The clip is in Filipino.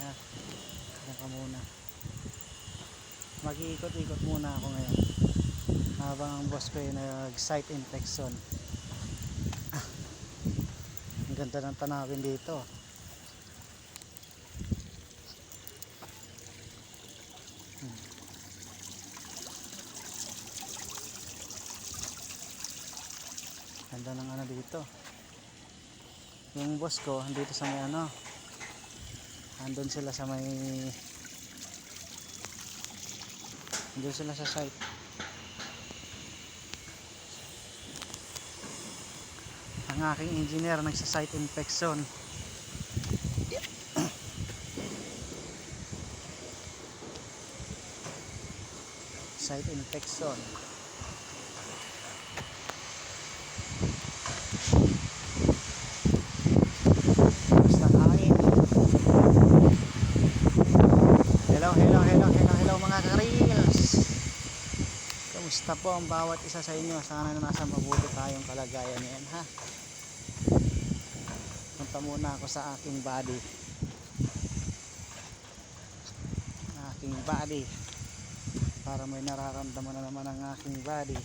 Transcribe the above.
ha. Diyan ka muna. Mag-iikot-ikot muna ako ngayon habang ang boss ko ay nag-site inspection. Ang ganda ng tanawin dito. Ganda ng ano dito. Yung boss ko andito sa may ano, andun sila sa may, andun sila sa site. Ang aking engineer nagsa-site inspection. Site inspection. Basta hangin. Hello mga ka-reels. Kamusta po ang bawat isa sa inyo? Sana na nasa mabuti tayong kalagayan ngayon, ha. Punta muna ako sa aking body. Para may nararamdaman na naman ang aking body.